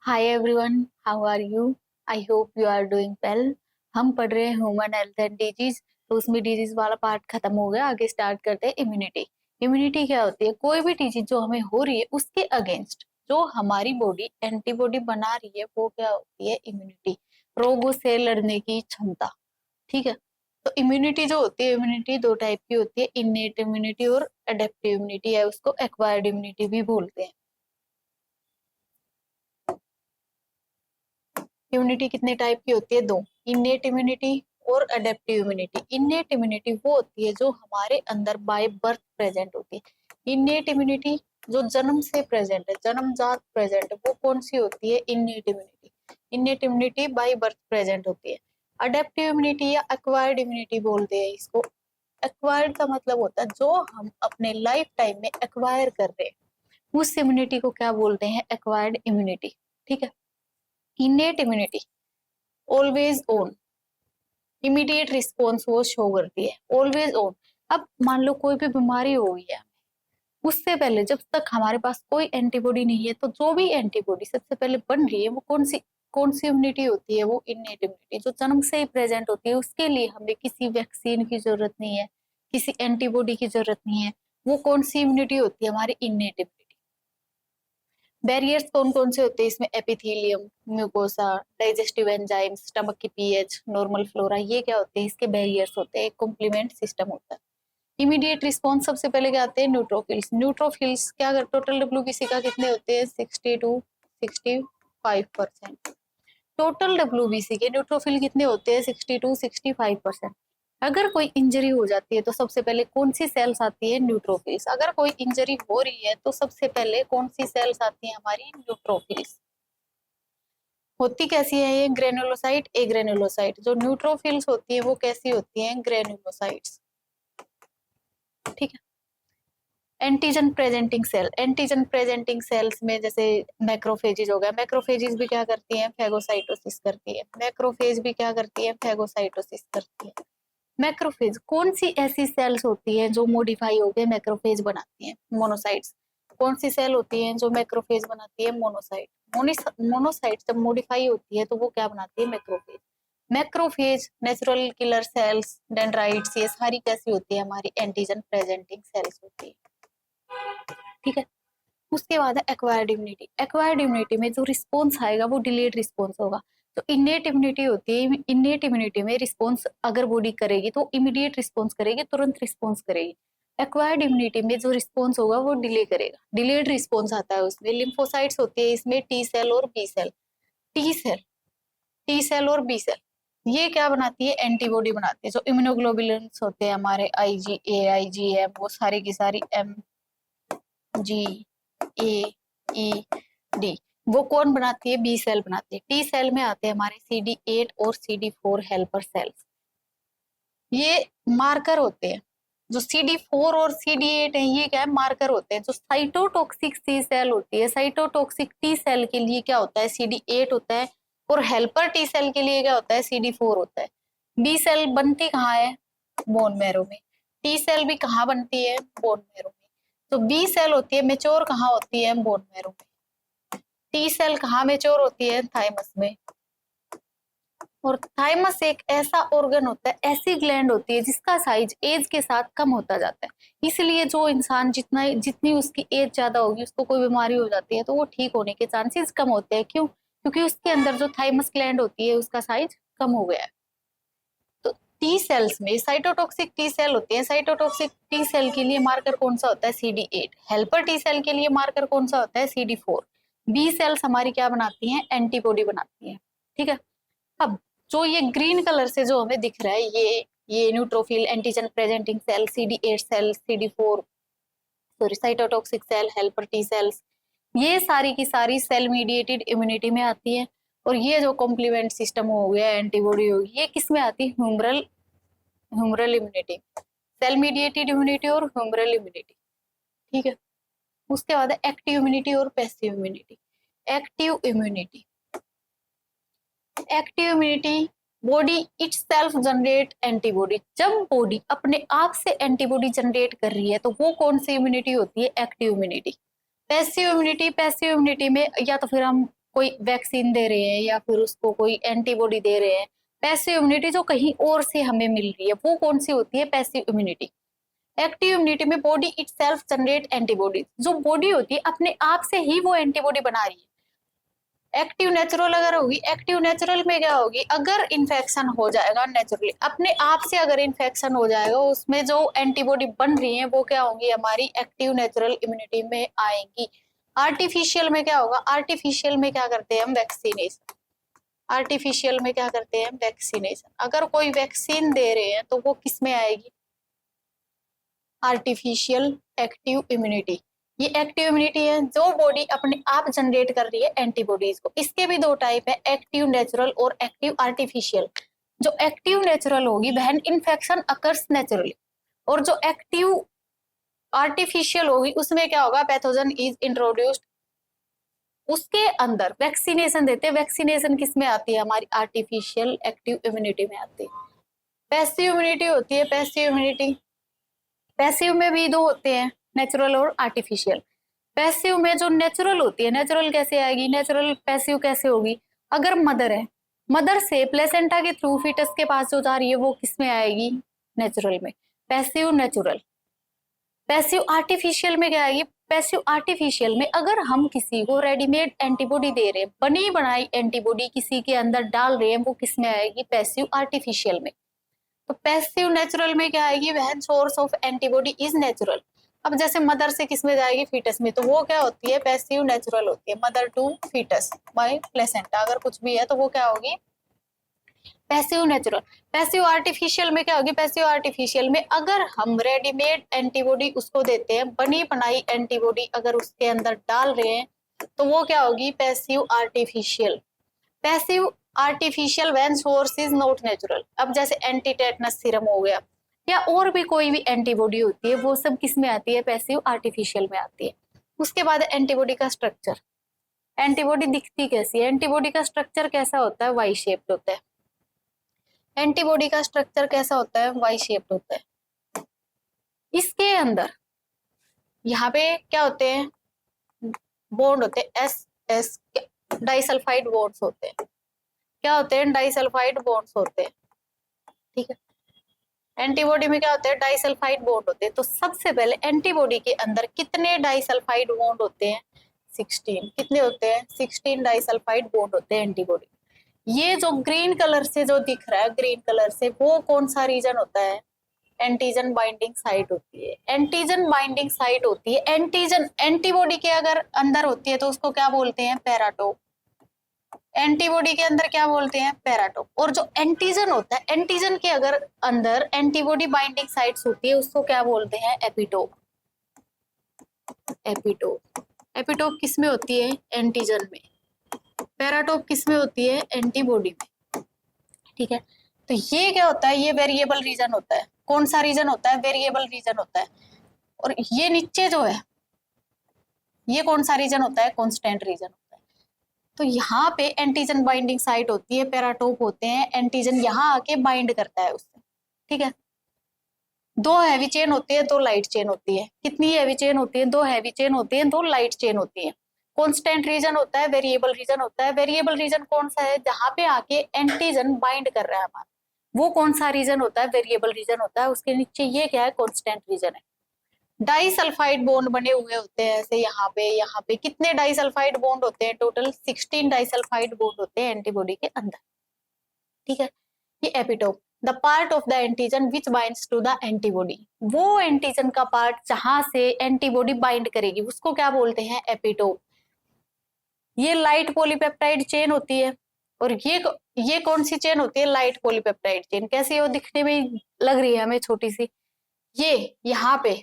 Hi everyone, how are you? I hope you are doing well. हम पढ़ रहे हैं ह्यूमन हेल्थ एंड डिजीज। तो उसमें डिजीज वाला पार्ट खत्म हो गया, आगे स्टार्ट करते हैं इम्यूनिटी। इम्यूनिटी क्या होती है? कोई भी डिजीज जो हमें हो रही है उसके अगेंस्ट जो हमारी बॉडी एंटीबॉडी बना रही है वो क्या होती है? इम्यूनिटी। रोगों से लड़ने की क्षमता। ठीक है। तो इम्यूनिटी जो होती है, इम्यूनिटी दो टाइप की होती है, इनेट इम्यूनिटी और एडेप्टिव इम्यूनिटी है, उसको एक्वायर्ड इम्यूनिटी भी बोलते हैं। इम्यूनिटी कितने टाइप की होती है? दो, इनेट इम्यूनिटी और अडेप्टिव इम्यूनिटी। इनेट इम्यूनिटी वो होती है जो हमारे अंदर बाय बर्थ प्रेजेंट होती है। इनेट इम्यूनिटी जो जन्म से प्रेजेंट है, जन्मजात प्रेजेंट है, वो कौन सी होती है? Innate immunity. Innate immunity by birth present होती है। अडेप्टिव इम्यूनिटी या एक्वायर्ड इम्यूनिटी बोलते हैं इसको। एक्वायर्ड का मतलब होता है जो हम अपने लाइफ टाइम में एक्वायर कर रहे हैं, उस इम्यूनिटी को क्या बोलते हैं? Acquired immunity. ठीक है। Innate immunity always on, immediate response वो शो करती है, ऑलवेज ऑन। अब मान लो कोई भी बीमारी हो गई है, उससे पहले जब तक हमारे पास कोई एंटीबॉडी नहीं है, तो जो भी एंटीबॉडी सबसे पहले बन रही है वो कौन सी इम्यूनिटी होती है? वो इनेट इम्यूनिटी जो जन्म से ही प्रेजेंट होती है। उसके लिए हमें किसी वैक्सीन की जरूरत नहीं है, किसी एंटीबॉडी की जरूरत नहीं है। वो कौन सी इम्यूनिटी होती है? हमारी इनेट इम्यूनिटी। बैरियर्स कौन कौन से होते हैं इसमें? Epithelium, mucosa, digestive enzyme, stomach की पीएच, नॉर्मल फ्लोरा, ये क्या होते हैं? इसके बैरियर्स होते हैं। एक कॉम्प्लीमेंट सिस्टम होता है। इमीडिएट रिस्पॉन्स सबसे पहले क्या आते हैं? न्यूट्रोफिल्स। न्यूट्रोफिल्स क्या कर, टोटल डब्ल्यूबीसी का कितने होते हैं? 60 to 65%। टोटल डब्ल्यूबीसी के न्यूट्रोफिल कितने होते हैं? 60 to 65%। अगर कोई इंजरी हो जाती है तो सबसे पहले कौन सी सेल्स आती है? न्यूट्रोफिल्स। अगर कोई इंजरी हो रही है तो सबसे पहले कौन सी सेल्स आती है? हमारी न्यूट्रोफिल्स। होती कैसी है ये? Granulocyte, a granulocyte. जो न्यूट्रोफिल्स होती है वो कैसी होती है? ग्रेनुलोसाइट्स। ठीक है। Antigen presenting cell, antigen presenting cells में जैसे मैक्रोफेजिस हो गया। मैक्रोफेजिस भी क्या करती है? फैगोसाइटोसिस करती है। मैक्रोफेज भी क्या करती है? फैगोसाइटोसिस करती है। मैक्रोफेज कौन सी ऐसी सेल्स होती है जो मॉडिफाई होकर मैक्रोफेज बनाती है? मोनोसाइट्स। कौन सी सेल होती है जो मैक्रोफेज बनाती है? मोनोसाइट। मोनोसाइट जब मॉडिफाई होती है तो वो क्या बनाती है? Macrophage. Macrophage, natural killer cells, dendrites, ये सारी कैसी होती है? हमारी एंटीजन प्रेजेंटिंग सेल्स होती है। ठीक है। उसके बाद है एक्वायर्ड इम्यूनिटी। एक्वायर्ड इम्यूनिटी में जो रिस्पॉन्स आएगा वो डिलेड रिस्पॉन्स होगा। तो इनेट इम्यूनिटी होती है, इनेट इम्यूनिटी में रिस्पॉन्स अगर बॉडी करेगी तो इमीडिएट रिस्पॉन्स करेगी, तुरंत रिस्पॉन्स करेगी। एक्वायर्ड इम्यूनिटी में जो रिस्पॉन्स होगा वो डिले करेगा, डिलेड रिस्पॉन्स आता है उसमें। लिम्फोसाइट्स होती है इसमें, टी सेल और B cell. T cell, T cell और बी सेल ये क्या बनाती है? एंटीबॉडी बनाती है। जो इम्यूनोग्लोबुलिन्स होते हैं हमारे, IgA, IgM, वो सारी की सारी MGAED, वो कौन बनाती है? बी सेल बनाती है। टी सेल में आते हैं हमारे CD8 और CD4 हेल्पर सेल्स। ये मार्कर होते हैं। जो CD4 और CD8 है ये क्या है? मार्कर होते हैं। जो साइटोटॉक्सिक टी सेल होती है, साइटोटॉक्सिक टी सेल के लिए क्या होता है? CD8 होता है। और हेल्पर टी सेल के लिए क्या होता है? CD4 होता है। बी सेल बनती कहाँ है? बोन मैरो में। टी सेल भी कहाँ बनती है? बोन मैरो में। तो बी सेल होती है मेच्योर कहाँ होती है? बोन मैरो में। टी सेल कहाँ मेच्योर होती है? थाइमस में। और थाइमस एक ऐसा ऑर्गन होता है, ऐसी ग्लैंड होती है जिसका साइज एज के साथ कम होता जाता है। इसलिए जो इंसान जितनी उसकी एज ज्यादा होगी उसको कोई बीमारी हो जाती है तो वो ठीक होने के चांसेस कम होते हैं। क्यों? क्योंकि उसके अंदर जो थाइमस ग्लैंड होती है उसका साइज कम हो गया है। तो टी सेल्स में साइटोटॉक्सिक टी सेल होती है। साइटोटॉक्सिक टी सेल के लिए मार्कर कौन सा होता है? CD8। हेल्पर टी सेल के लिए मार्कर कौन सा होता है? CD4। बी सेल्स हमारी क्या बनाती हैं? एंटीबॉडी बनाती हैं। ठीक है। अब जो ये ग्रीन कलर से जो हमें दिख रहा है, ये neutrophil, antigen presenting cell, CD8 cell, CD4, sorry, cytotoxic cell, helper T cells, ये सारी की सारी सेल मीडिएटेड इम्यूनिटी में आती है। और ये जो कॉम्प्लीमेंट सिस्टम हो गया, एंटीबॉडी हो गई, ये किस में आती है? Humoral, humoral immunity. Cell mediated immunity और ह्यूमरल इम्यूनिटी। ठीक है। उसके बाद है एक्टिव इम्यूनिटी और passive immunity. Active immunity, active immunity, body itself generate antibody. जब बॉडी अपने आप से एंटीबॉडी जनरेट कर रही है तो वो कौन सी इम्यूनिटी होती है? Active immunity. Passive immunity, passive immunity में या तो फिर हम कोई वैक्सीन दे रहे हैं या फिर उसको कोई एंटीबॉडी दे रहे हैं। पैसिव इम्यूनिटी जो कहीं और से हमें मिल रही है वो कौन सी होती है? Passive immunity. एक्टिव इम्यूनिटी में बॉडी इटसेल्फ जनरेट एंटीबॉडी, जो बॉडी होती है अपने आप से ही वो एंटीबॉडी बना रही है। एक्टिव नेचुरल अगर होगी, एक्टिव नेचुरल में क्या होगी? अगर इन्फेक्शन हो जाएगा नेचुरली, अपने आप से अगर इन्फेक्शन हो जाएगा, उसमें जो एंटीबॉडी बन रही है वो क्या होंगी? हमारी एक्टिव नेचुरल इम्यूनिटी में आएंगी। आर्टिफिशियल में क्या होगा? आर्टिफिशियल में क्या करते हैं हम? वैक्सीनेशन। आर्टिफिशियल में क्या करते हैं? वैक्सीनेशन। अगर कोई वैक्सीन दे रहे हैं तो वो किस में आएगी? Artificial active immunity. ये एक्टिव इम्यूनिटी है जो बॉडी अपने आप जनरेट कर रही है एंटीबॉडीज को। इसके भी दो टाइप है, एक्टिव नेचुरल और एक्टिव आर्टिफिशियल। जो एक्टिव नेचुरल होगी वहन इन्फेक्शन अकर्स नेचुरली, और जो एक्टिव आर्टिफिशियल होगी उसमें क्या होगा? Pathogen is introduced. उसके अंदर वैक्सीनेशन देते हैं। वैक्सीनेशन किस में आती है? हमारी आर्टिफिशियल एक्टिव इम्यूनिटी में आती है। पैसिव इम्यूनिटी होती है। पैसिव इम्यूनिटी, पैसिव में भी दो होते हैं, नेचुरल और आर्टिफिशियल। पैसिव में जो नेचुरल होती है, नेचुरल कैसे आएगी? नेचुरल पैसिव कैसे होगी? अगर मदर है, मदर से प्लेसेंटा के थ्रू फीटस के पास जो जा रही है वो किस में आएगी? नेचुरल में। Passive natural. पैसिव आर्टिफिशियल में क्या आएगी? पैसिव आर्टिफिशियल में अगर हम किसी को रेडीमेड एंटीबॉडी दे रहे हैं, बनी बनाई एंटीबॉडी किसी के अंदर डाल रहे हैं, वो किस में आएगी? पैसिव आर्टिफिशियल में। तो पैसिव नेचुरल में क्या आएगी? वह source of antibody is natural. अब जैसे मदर से किस में जाएगी? फीटस में, तो वो क्या होती है? पैसिव नेचुरल होती है। Mother to foetus by placenta अगर कुछ भी है तो वो क्या होगी? Passive natural. पैसिव आर्टिफिशियल में क्या होगी? पैसिव आर्टिफिशियल में अगर हम रेडीमेड एंटीबॉडी उसको देते हैं, बनी बनाई एंटीबॉडी अगर उसके अंदर डाल रहे हैं तो वो क्या होगी? Passive artificial. Passive artificial when source is not natural. अब जैसे एंटी टेटनस सीरम हो गया या और भी कोई भी एंटीबॉडी होती है, वो सब किस में आती है? पैसिव आर्टिफिशियल में आती है। उसके बाद एंटीबॉडी का स्ट्रक्चर। एंटीबॉडी दिखती कैसी है? एंटीबॉडी का स्ट्रक्चर कैसा होता है? वाई शेप्ड होता है। एंटीबॉडी का स्ट्रक्चर कैसा होता है? वाई शेप्ड होता है। इसके अंदर यहाँ पे क्या होते हैं? बॉन्ड होते हैं, एस एस डाइसल्फाइड बॉन्ड्स होते हैं। क्या होते हैं? डाइसल्फाइड बॉन्ड्स होते हैं। ठीक है, एंटीबॉडी में क्या होते हैं? डाइसल्फाइड बॉन्ड होते हैं। तो सबसे पहले एंटीबॉडी के अंदर कितने डाइसल्फाइड बॉन्ड होते हैं? 16। कितने होते हैं? 16 डाइसल्फाइड बॉन्ड होते हैं एंटीबॉडी। ये जो ग्रीन कलर से जो दिख रहा है, ग्रीन कलर से, वो कौन सा रीजन होता है? एंटीजन बाइंडिंग साइट होती है। एंटीजन बाइंडिंग साइट होती है। एंटीजन एंटीबॉडी के अगर अंदर होती है तो उसको क्या बोलते हैं? पैराटोप। एंटीबॉडी के अंदर क्या बोलते हैं? पैराटोप। और जो एंटीजन होता है, एंटीजन के अगर अंदर एंटीबॉडी बाइंडिंग साइट्स होती है उसको क्या बोलते हैं? एपिटोप। एपिटोप। एपिटोप किस में होती है? एंटीजन में। पैराटोप किस में होती है? एंटीबॉडी में। ठीक है, तो ये क्या होता है? ये वेरिएबल रीजन होता है। कौन सा रीजन होता है? वेरिएबल रीजन होता है। और ये नीचे जो है ये कौन सा रीजन होता है? कांस्टेंट रीजन होता है। तो यहाँ पे एंटीजन बाइंडिंग साइट होती है, पैराटोप होते हैं। एंटीजन यहाँ आके बाइंड करता है उससे। ठीक है, दो हैवी चेन होती है, दो लाइट चेन होती है। कितनी हैवी चेन होती है? दो हैवी चेन होती है, दो लाइट चेन होती है। कांस्टेंट रीजन होता है, वेरिएबल रीजन होता है। वेरिएबल रीजन कौन सा है? जहां पे आके एंटीजन बाइंड कर रहा है हमारा, वो कौन सा रीजन होता है? वेरिएबल रीजन होता है। उसके नीचे ये क्या है? कांस्टेंट रीजन है। डाइसल्फाइड बॉन्ड बने हुए होते हैं ऐसे। यहाँ पे कितने डाइसल्फाइड बॉन्ड होते हैं? टोटल 16 डाइसल्फाइड बॉन्ड होते हैं एंटीबॉडी के अंदर। ठीक है, ये epitope, the part of the antigen which binds to the antibody. वो एंटीजन का पार्ट जहां से एंटीबॉडी बाइंड करेगी उसको क्या बोलते हैं? एपिटोप। ये लाइट पॉलीपेप्टाइड चेन होती है। और ये कौन सी चेन होती है? Light polypeptide chain. कैसी है वो? दिखने में लग रही है हमें छोटी सी। ये यहाँ पे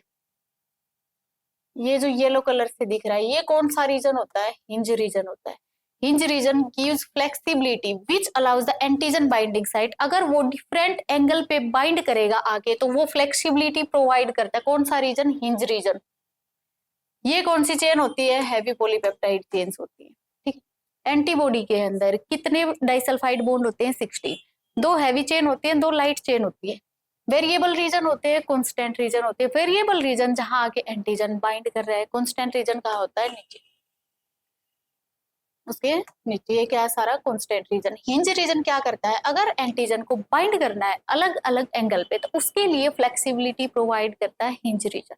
ये जो येलो कलर से दिख रहा है, ये कौन सा रीजन होता है? हिंज रीजन होता है। Hinge region gives flexibility which allows the antigen binding site. अगर वो डिफरेंट एंगल पे बाइंड करेगा आगे तो वो फ्लेक्सिबिलिटी प्रोवाइड करता है। कौन सा रीजन? Hinge region. ये कौन सी चेन होती है? हैवी पॉलीपेप्टाइड चेन्स होती है। ठीक है, एंटीबॉडी के अंदर कितने डाइसल्फाइड बॉन्ड होते हैं? 16। दो हैवी चेन होती है, दो लाइट चेन होती है। वेरिएबल रीजन होते हैं, कांस्टेंट रीजन होते हैं। वेरिएबल रीजन जहां आके एंटीजन बाइंड कर रहा है, कांस्टेंट रीजन कहाँ होता है? नीचे। उसके नीचे ये क्या है सारा कांस्टेंट रीजन। हिंज रीजन क्या करता है, अगर एंटीजन को बाइंड करना है अलग अलग एंगल पे तो उसके लिए फ्लेक्सिबिलिटी प्रोवाइड करता है हिंज रीजन।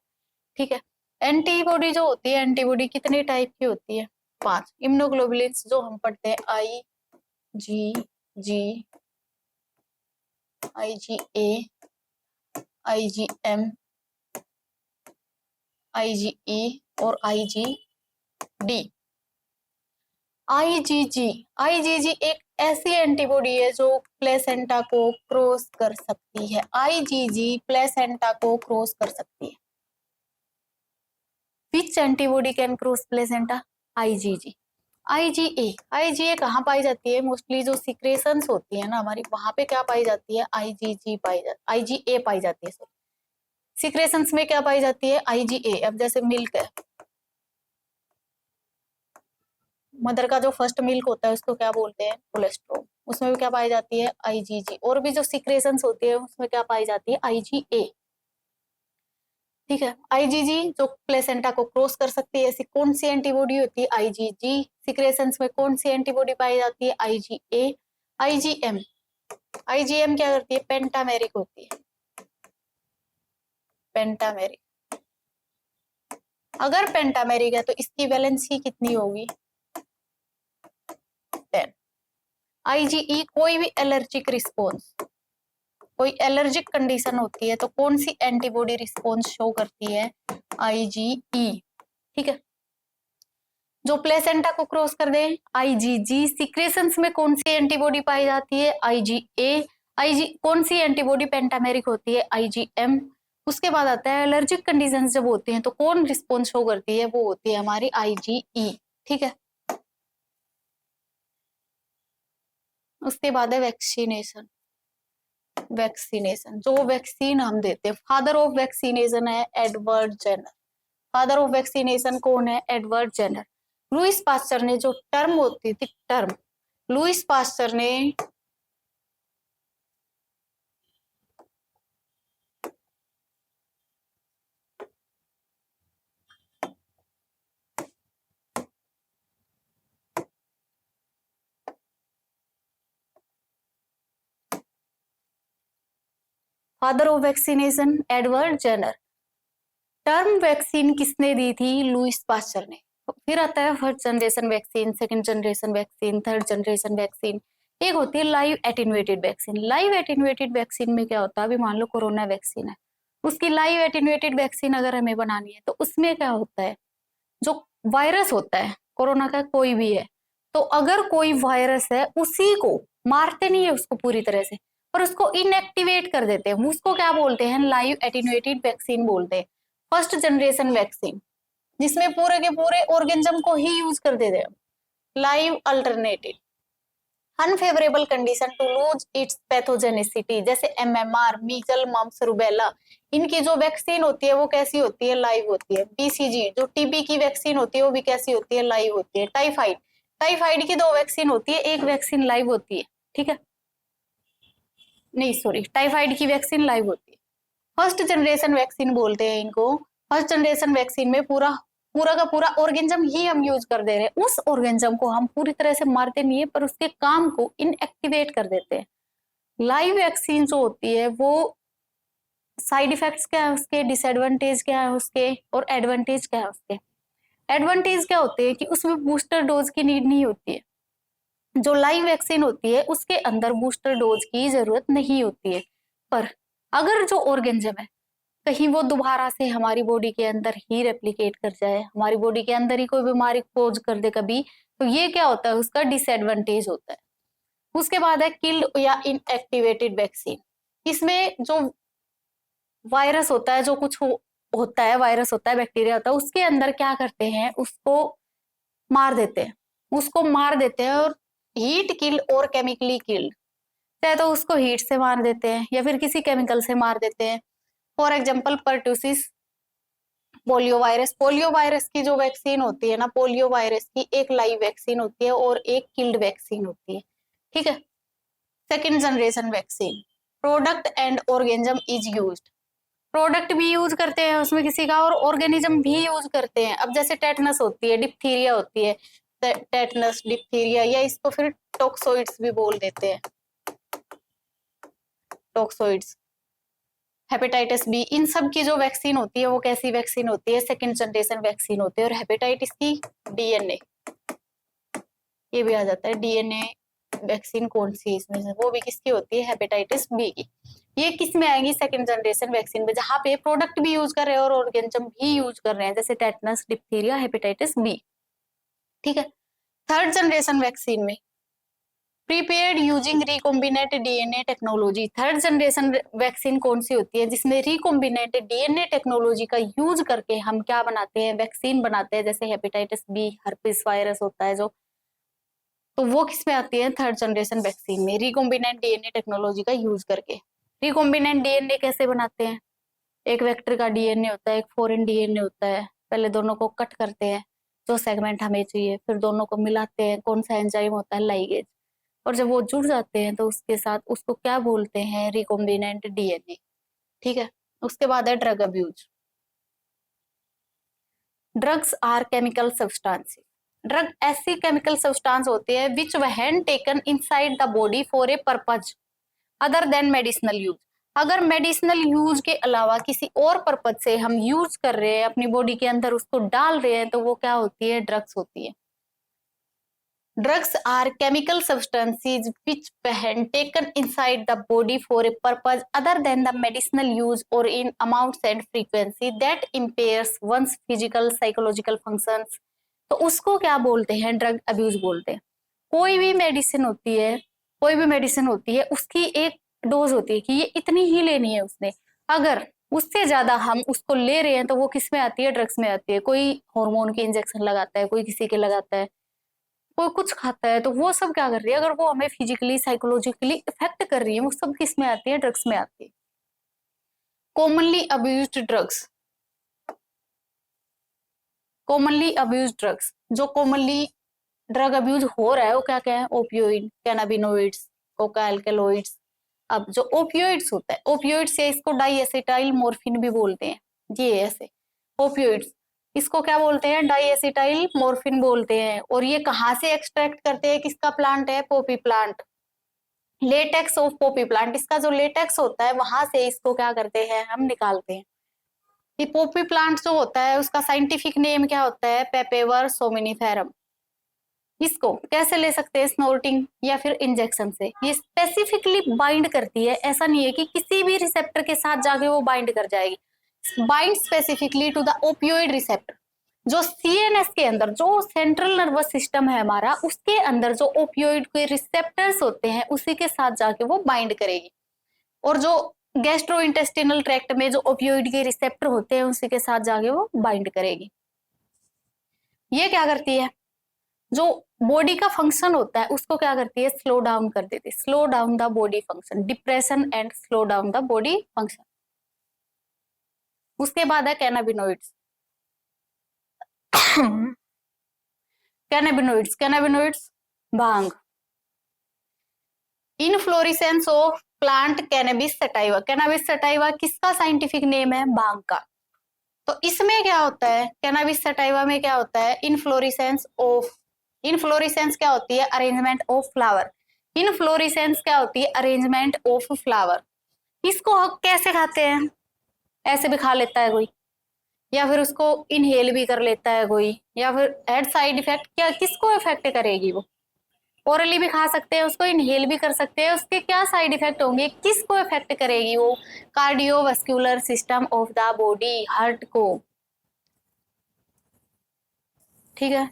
ठीक है। एंटीबॉडी जो होती है, एंटीबॉडी कितने टाइप की होती है, 5। इम्यूनोग्लोबुलिन्स जो हम पढ़ते हैं IgG, IgA, IgM, IgE और IgD। IgG एक ऐसी एंटीबॉडी है जो प्लेसेंटा को क्रॉस कर सकती है। IgG प्लेसेंटा को क्रॉस कर सकती है। Which antibody can cross placenta? IgG। IgA कहाँ पाई जाती है? मोस्टली जो सिक्रेशंस होती है ना हमारी, वहां पे क्या पाई जाती है? IgA पाई जाती है। सिक्रेशंस में क्या पाई जाती है? IgA। अब जैसे मिल्क है, मदर का जो फर्स्ट मिल्क होता है उसको क्या बोलते हैं? कोलेस्ट्रॉल। उसमें भी क्या पाई जाती है? IgG। और भी जो सिक्रेशंस होती है उसमें क्या पाई जाती है? IgA। ठीक है। IgG जो प्लेसेंटा को क्रॉस कर सकती है, ऐसी कौन सी एंटीबॉडी होती है? IgG। सिक्रेशंस में कौन सी एंटीबॉडी पाई जाती है? IgA। IgM क्या करती है? पेंटामेरिक होती है, पेंटामेरिक। अगर पेंटामेरिक है तो इसकी वैलेंसी कितनी होगी? 10। IgE कोई भी एलर्जिक रिस्पॉन्स, कोई एलर्जिक कंडीशन होती है तो कौन सी एंटीबॉडी रिस्पॉन्स शो करती है? IgE। ठीक है। जो प्लेसेंटा को क्रॉस कर दे IgG। सिक्रेशंस में कौन सी एंटीबॉडी पाई जाती है? IgA। कौन सी एंटीबॉडी पेंटामेरिक होती है? IgM। उसके बाद आता है एलर्जिक कंडीशंस जब होती हैं तो कौन रिस्पॉन्स शो करती है? वो होती है हमारी IgE। ठीक है। उसके बाद है वैक्सीनेशन। जो वैक्सीन हम देते हैं, फादर ऑफ वैक्सीनेशन है Edward Jenner. Father of vaccination कौन है? Edward Jenner. लुईस पास्चर ने जो टर्म होती थी, लुईस पास्चर ने father of vaccination Edward Jenner. Term vaccine किसने दी थी? लुईस पास्चर ने। फिर आता है first generation vaccine, second generation vaccine, third generation vaccine. एक होती है live attenuated vaccine. Live attenuated vaccine में क्या होता है? अभी मान लो कोरोना वैक्सीन है, उसकी लाइव एटेन्यूएटेड वैक्सीन अगर हमें बनानी है तो उसमें क्या होता है? जो वायरस होता है कोरोना का कोई भी है, तो अगर कोई वायरस है उसी को मारते नहीं है उसको पूरी तरह से, पर उसको इनएक्टिवेट कर देते हैं, उसको क्या बोलते हैं? लाइव एटेन्यूएटेड वैक्सीन बोलते हैं। फर्स्ट जनरेशन वैक्सीन जिसमें पूरे के पूरे ऑर्गेनिज्म को ही यूज कर देते हैं। Live alternative unfavourable condition to lose its pathogenicity, जैसे MMR, मीजल, मम्स, रूबेला, इनकी जो वैक्सीन होती है वो कैसी होती है? लाइव होती है। BCG जो TB की वैक्सीन होती है वो भी कैसी होती है? लाइव होती है। टाइफाइड की 2 वैक्सीन होती है, एक वैक्सीन लाइव होती है। ठीक है, नहीं सॉरी, टाइफाइड की वैक्सीन लाइव होती है। फर्स्ट जनरेशन वैक्सीन बोलते हैं इनको। फर्स्ट जनरेशन वैक्सीन में पूरा पूरा का पूरा ऑर्गेनिज्म ही हम यूज कर दे रहे हैं। उस ऑर्गेनिज्म को हम पूरी तरह से मारते नहीं है, पर उसके काम को इनएक्टिवेट कर देते हैं। लाइव वैक्सीन जो होती है वो साइड इफेक्ट्स क्या है उसके, डिसएडवांटेज क्या है उसके, और एडवांटेज क्या है उसके। एडवांटेज क्या होते हैं कि उसमें बूस्टर डोज की नीड नहीं होती है। जो लाइव वैक्सीन होती है उसके अंदर बूस्टर डोज की जरूरत नहीं होती है। पर अगर जो ऑर्गेनिज्म है कहीं वो दोबारा से हमारी बॉडी के अंदर ही रेप्लिकेट कर जाए, हमारी बॉडी के अंदर ही कोई बीमारी खोज कर दे कभी, तो ये क्या होता है? उसका डिसएडवांटेज होता है। उसके बाद है किल्ड या इनएक्टिवेटेड वैक्सीन। इसमें जो वायरस होता है, जो कुछ होता है, वायरस होता है, बैक्टीरिया होता है, उसके अंदर क्या करते हैं? उसको मार देते हैं। और हीट किल्ड और केमिकली किल्ड, चाहे तो उसको हीट से मार देते हैं या फिर किसी केमिकल से मार देते हैं। For example pertussis, polio virus की जो वैक्सीन होती है ना, पोलियो वायरस की एक लाइव वैक्सीन होती है और एक किल्ड वैक्सीन होती है। ठीक है। Second generation vaccine, product and organism is used. Product भी यूज करते हैं उसमें किसी का, और ऑर्गेनिज्म भी यूज करते हैं। अब जैसे टेटनस होती है, डिप्थीरिया होती है, टेटनस, डिप्थीरिया, या इसको फिर टॉक्सोइड्स भी बोल देते हैं, टॉक्सोइड्स, हेपेटाइटिस बी। इन सब की जो वैक्सीन होती है वो कैसी वैक्सीन होती है? सेकंड जनरेशन वैक्सीन होती है। और हेपेटाइटिस की डीएनए, ये भी आ जाता है डीएनए वैक्सीन कौन सी इसमें से, वो भी किसकी होती है? हेपेटाइटिस बी की। ये किस में आएंगी? सेकंड जनरेशन वैक्सीन में, जहां पे प्रोडक्ट भी यूज कर रहे हैं और ऑर्गेनिज्म भी यूज कर रहे हैं, जैसे टेटनस, डिप्थीरिया, हेपेटाइटिस बी। ठीक है। थर्ड जनरेशन वैक्सीन में prepared using recombinant DNA technology. Third generation vaccine कौन सी होती है? जिसमें रिकॉम्बिनेंट डीएनए टेक्नोलॉजी का यूज करके हम क्या बनाते हैं? वैक्सीन बनाते हैं। जैसे हेपेटाइटिस बी, हर्पिस वायरस होता है जो, तो वो किस में आती है? थर्ड जनरेशन वैक्सीन में, रिकॉम्बिनेंट डीएनए टेक्नोलॉजी का यूज करके। रिकॉम्बिनेंट डीएनए कैसे बनाते हैं? एक वेक्टर का डीएनए होता है, एक फॉरेन डीएनए होता है। पहले दोनों को कट करते हैं जो सेगमेंट हमें चाहिए, फिर दोनों को मिलाते हैं। कौन सा एंजाइम होता है? लाइगेज। और जब वो जुड़ जाते हैं तो उसके साथ उसको क्या बोलते हैं? Recombinant DNA. ठीक है। उसके बाद है drug abuse. Drugs are chemical substances. Drug ऐसी केमिकल सब्सटेंस होती है which when taken inside the body for a purpose other than medicinal use. अगर मेडिसिनल यूज के अलावा किसी और पर्पज से हम यूज कर रहे हैं, अपनी बॉडी के अंदर उसको डाल रहे हैं, तो वो क्या होती है? ड्रग्स होती है। Drugs are chemical substances which when taken inside the body for a purpose other than the medicinal use or in amounts and frequency that impairs one's physical, psychological functions. तो उसको क्या बोलते हैं? ड्रग अब्यूज बोलते हैं। कोई भी medicine होती है, कोई भी मेडिसिन होती है, उसकी एक डोज होती है कि ये इतनी ही लेनी है उसने। अगर उससे ज्यादा हम उसको ले रहे हैं तो वो किस में आती है? ड्रग्स में आती है। कोई हार्मोन के इंजेक्शन लगाता है, कोई किसी के लगाता है, कोई कुछ खाता है, तो वो सब क्या कर रही है? अगर वो हमें फिजिकली, साइकोलॉजिकली इफेक्ट कर रही है, वो सब किस में आती है? ड्रग्स में आती है। Commonly abused drugs, commonly abused drugs, जो कॉमनली ड्रग अब्यूज हो रहा है वो क्या क्या है? Opioid, cannabinoids, Coca alkaloids. अब जो ओपियोइड्स होता है, ओपियोइड्स या इसको डाइएसिटाइल मोर्फिन भी बोलते हैं, ये ऐसे ओपियोइड्स, इसको क्या बोलते हैं? डाइएसिटाइल मोर्फिन बोलते हैं। और ये कहाँ से एक्सट्रैक्ट करते हैं? किसका प्लांट है? Poppy plant, latex of Poppy plant. इसका जो लेटेक्स होता है वहां से इसको क्या करते हैं? हम निकालते हैं। ये पोपी प्लांट जो होता है उसका साइंटिफिक नेम क्या होता है? पेपेवर सोमिनिफेरम। इसको कैसे ले सकते हैं? स्नोर्टिंग या फिर इंजेक्शन से। ये स्पेसिफिकली बाइंड करती है, ऐसा नहीं है कि किसी भी रिसेप्टर के साथ जाके वो बाइंड कर जाएगी। Bind specifically to the opioid receptor. जो सीएनएस के अंदर, जो सेंट्रल नर्वस सिस्टम है हमारा, उसके अंदर जो ओपियोइड के रिसेप्टर्स होते हैं उसी के साथ जाके वो बाइंड करेगी। और जो गैस्ट्रोइंटेस्टिनल ट्रैक्ट में जो ओपियोइड के रिसेप्टर होते हैं उसी के साथ जाके वो बाइंड करेगी। ये क्या करती है? जो बॉडी का फंक्शन होता है उसको क्या करती है? स्लो डाउन कर देती है। Slow down the body function, depression and slow down the body function. उसके बाद है cannabinoids. Cannabinoids, cannabinoids bhang. Inflorescence of plant cannabis sativa. Cannabis sativa किसका साइंटिफिक नेम है? भांग का। तो इसमें क्या होता है? कैनबिस सटाइवा में क्या होता है? इनफ्लोरेसेंस ऑफ, इनफ्लोरेसेंस क्या होती है? Arrangement of flower. इनफ्लोरेसेंस क्या होती है? Arrangement of flower. इसको हम कैसे खाते हैं? ऐसे भी खा लेता है कोई, या फिर उसको इनहेल भी कर लेता है कोई, या फिर एड साइड इफेक्ट क्या किसको इफेक्ट करेगी? वो ओरली भी खा सकते हैं उसको, इनहेल भी कर सकते हैं। उसके क्या साइड इफेक्ट होंगे? किसको इफेक्ट करेगी वो? Cardiovascular system of the body, heart को। ठीक है।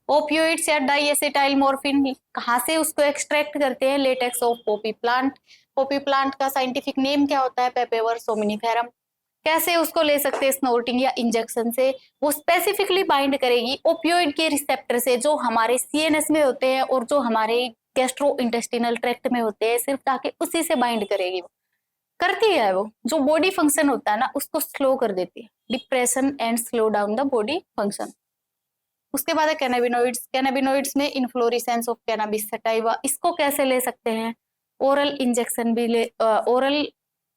ओपियोइड्स या डाइएसिटाइल मोर्फिन कहाँ से उसको एक्सट्रैक्ट करते हैं? Latex of Poppy plant. Poppy plant का साइंटिफिक नेम क्या होता है? पेपेवर सोमिनिफेरम। कैसे उसको ले सकते हैं? स्नोर्टिंग या इंजेक्शन से। वो स्पेसिफिकली बाइंड करेगी ओपियोइड के रिसेप्टर से जो हमारे सीएनएस में होते हैं और जो हमारे गैस्ट्रो इंटेस्टिनल ट्रैक्ट में होते हैं, सिर्फ ताकि उसी से बाइंड करेगी। वो करती है, वो जो बॉडी फंक्शन होता है ना उसको स्लो कर देती है, depression and slow down the body function. उसके बाद है कैनाबिनोइड्स। कैनाबिनोइड्स में इन्फ्लोरेसेंस ऑफ कैनाबिस सटाइवा। इसको कैसे ले सकते हैं? ओरल इंजेक्शन भी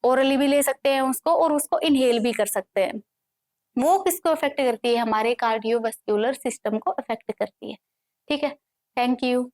ओरली भी ले सकते हैं उसको, और उसको इनहेल भी कर सकते हैं। वो किसको अफेक्ट करती है? हमारे कार्डियोवास्कुलर सिस्टम को अफेक्ट करती है। ठीक है, थैंक यू।